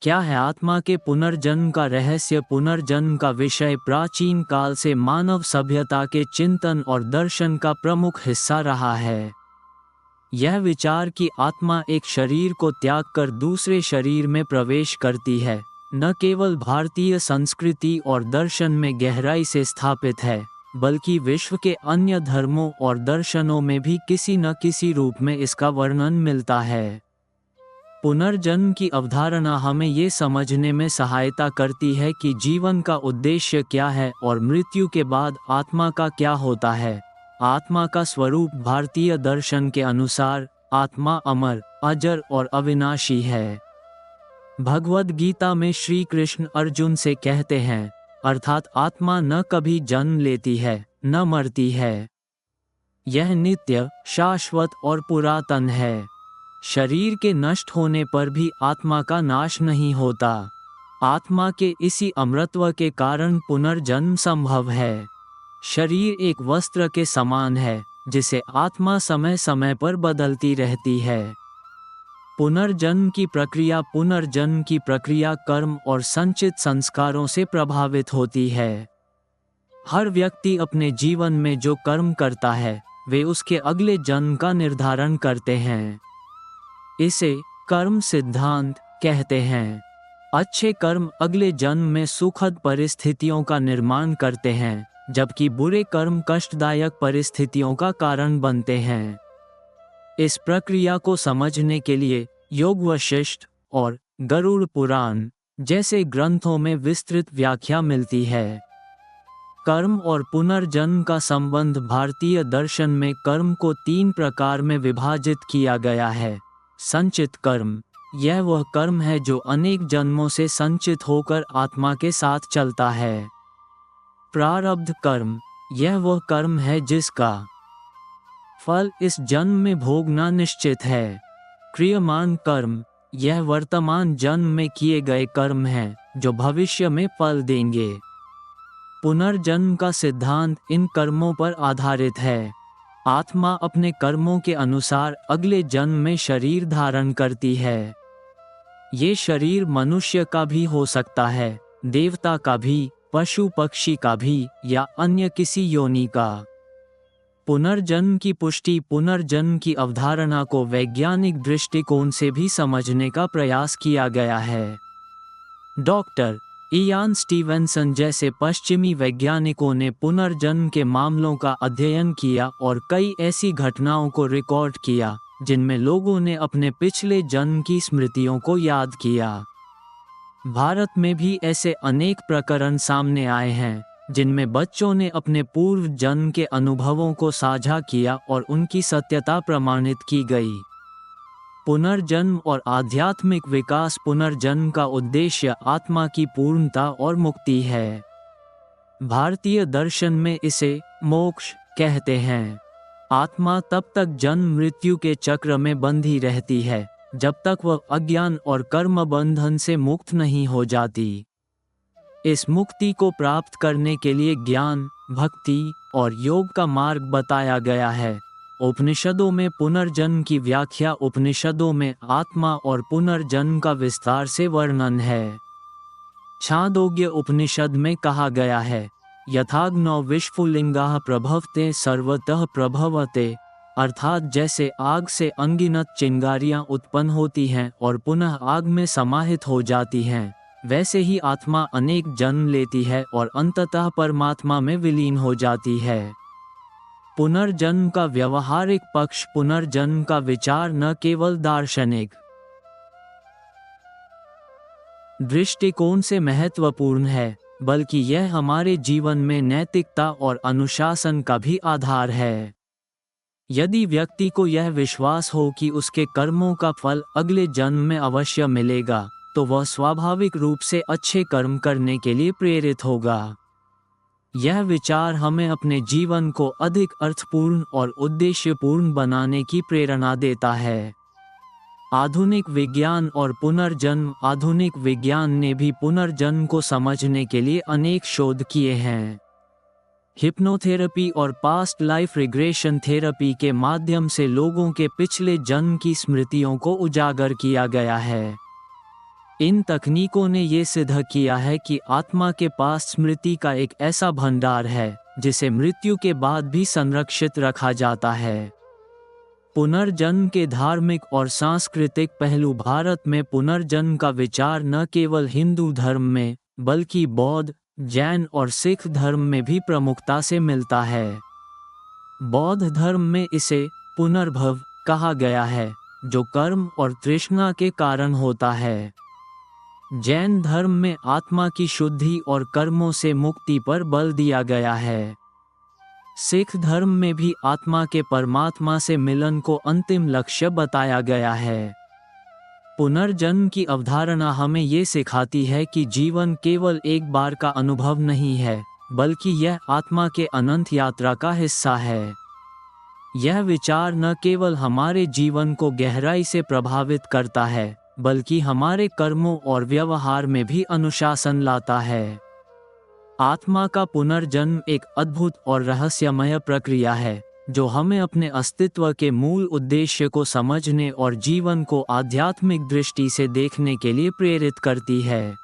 क्या है आत्मा के पुनर्जन्म का रहस्य? पुनर्जन्म का विषय प्राचीन काल से मानव सभ्यता के चिंतन और दर्शन का प्रमुख हिस्सा रहा है। यह विचार कि आत्मा एक शरीर को त्याग कर दूसरे शरीर में प्रवेश करती है, न केवल भारतीय संस्कृति और दर्शन में गहराई से स्थापित है, बल्कि विश्व के अन्य धर्मों और दर्शनों में भी किसी न किसी रूप में इसका वर्णन मिलता है। पुनर्जन्म की अवधारणा हमें ये समझने में सहायता करती है कि जीवन का उद्देश्य क्या है और मृत्यु के बाद आत्मा का क्या होता है। आत्मा का स्वरूप भारतीय दर्शन के अनुसार आत्मा अमर, अजर और अविनाशी है। भगवद गीता में श्री कृष्ण अर्जुन से कहते हैं, अर्थात आत्मा न कभी जन्म लेती है, न मरती है। यह नित्य, शाश्वत और पुरातन है। शरीर के नष्ट होने पर भी आत्मा का नाश नहीं होता। आत्मा के इसी अमरत्व के कारण पुनर्जन्म संभव है। शरीर एक वस्त्र के समान है, जिसे आत्मा समय समय पर बदलती रहती है। पुनर्जन्म की प्रक्रिया कर्म और संचित संस्कारों से प्रभावित होती है। हर व्यक्ति अपने जीवन में जो कर्म करता है, वे उसके अगले जन्म का निर्धारण करते हैं। इसे कर्म सिद्धांत कहते हैं। अच्छे कर्म अगले जन्म में सुखद परिस्थितियों का निर्माण करते हैं, जबकि बुरे कर्म कष्टदायक परिस्थितियों का कारण बनते हैं। इस प्रक्रिया को समझने के लिए योग वशिष्ठ और गरुड़ पुराण जैसे ग्रंथों में विस्तृत व्याख्या मिलती है। कर्म और पुनर्जन्म का संबंध भारतीय दर्शन में कर्म को 3 प्रकार में विभाजित किया गया है। संचित कर्म, यह वह कर्म है जो अनेक जन्मों से संचित होकर आत्मा के साथ चलता है। प्रारब्ध कर्म, यह वह कर्म है जिसका फल इस जन्म में भोगना निश्चित है। क्रियमान कर्म, यह वर्तमान जन्म में किए गए कर्म हैं, जो भविष्य में फल देंगे। पुनर्जन्म का सिद्धांत इन कर्मों पर आधारित है। आत्मा अपने कर्मों के अनुसार अगले जन्म में शरीर धारण करती है। ये शरीर मनुष्य का भी हो सकता है, देवता का भी, पशु पक्षी का भी, या अन्य किसी योनि का। पुनर्जन्म की पुष्टि पुनर्जन्म की अवधारणा को वैज्ञानिक दृष्टिकोण से भी समझने का प्रयास किया गया है। डॉक्टर इयान स्टीवेंसन जैसे पश्चिमी वैज्ञानिकों ने पुनर्जन्म के मामलों का अध्ययन किया और कई ऐसी घटनाओं को रिकॉर्ड किया, जिनमें लोगों ने अपने पिछले जन्म की स्मृतियों को याद किया। भारत में भी ऐसे अनेक प्रकरण सामने आए हैं, जिनमें बच्चों ने अपने पूर्व जन्म के अनुभवों को साझा किया और उनकी सत्यता प्रमाणित की गई। पुनर्जन्म और आध्यात्मिक विकास। पुनर्जन्म का उद्देश्य आत्मा की पूर्णता और मुक्ति है। भारतीय दर्शन में इसे मोक्ष कहते हैं। आत्मा तब तक जन्म मृत्यु के चक्र में बंधी रहती है, जब तक वह अज्ञान और कर्म बंधन से मुक्त नहीं हो जाती। इस मुक्ति को प्राप्त करने के लिए ज्ञान, भक्ति और योग का मार्ग बताया गया है। उपनिषदों में पुनर्जन्म की व्याख्या। उपनिषदों में आत्मा और पुनर्जन्म का विस्तार से वर्णन है। छांदोग्य उपनिषद में कहा गया है, यथाग्नौ विश्वलिंगाः प्रभवते सर्वतः प्रभवते, अर्थात जैसे आग से अनगिनत चिंगारियां उत्पन्न होती हैं और पुनः आग में समाहित हो जाती हैं, वैसे ही आत्मा अनेक जन्म लेती है और अंततः परमात्मा में विलीन हो जाती है। पुनर्जन्म का व्यवहारिक पक्ष। पुनर्जन्म का विचार न केवल दार्शनिक दृष्टिकोण से महत्वपूर्ण है, बल्कि यह हमारे जीवन में नैतिकता और अनुशासन का भी आधार है। यदि व्यक्ति को यह विश्वास हो कि उसके कर्मों का फल अगले जन्म में अवश्य मिलेगा, तो वह स्वाभाविक रूप से अच्छे कर्म करने के लिए प्रेरित होगा। यह विचार हमें अपने जीवन को अधिक अर्थपूर्ण और उद्देश्यपूर्ण बनाने की प्रेरणा देता है। आधुनिक विज्ञान और पुनर्जन्म। आधुनिक विज्ञान ने भी पुनर्जन्म को समझने के लिए अनेक शोध किए हैं। हिप्नोथेरेपी और पास्ट लाइफ रिग्रेशन थेरेपी के माध्यम से लोगों के पिछले जन्म की स्मृतियों को उजागर किया गया है। इन तकनीकों ने ये सिद्ध किया है कि आत्मा के पास स्मृति का एक ऐसा भंडार है जिसे मृत्यु के बाद भी संरक्षित रखा जाता है। पुनर्जन्म के धार्मिक और सांस्कृतिक पहलू। भारत में पुनर्जन्म का विचार न केवल हिंदू धर्म में बल्कि बौद्ध, जैन और सिख धर्म में भी प्रमुखता से मिलता है। बौद्ध धर्म में इसे पुनर्भव कहा गया है, जो कर्म और तृष्णा के कारण होता है। जैन धर्म में आत्मा की शुद्धि और कर्मों से मुक्ति पर बल दिया गया है। सिख धर्म में भी आत्मा के परमात्मा से मिलन को अंतिम लक्ष्य बताया गया है। पुनर्जन्म की अवधारणा हमें ये सिखाती है कि जीवन केवल एक बार का अनुभव नहीं है, बल्कि यह आत्मा के अनंत यात्रा का हिस्सा है। यह विचार न केवल हमारे जीवन को गहराई से प्रभावित करता है, बल्कि हमारे कर्मों और व्यवहार में भी अनुशासन लाता है। आत्मा का पुनर्जन्म एक अद्भुत और रहस्यमय प्रक्रिया है, जो हमें अपने अस्तित्व के मूल उद्देश्य को समझने और जीवन को आध्यात्मिक दृष्टि से देखने के लिए प्रेरित करती है।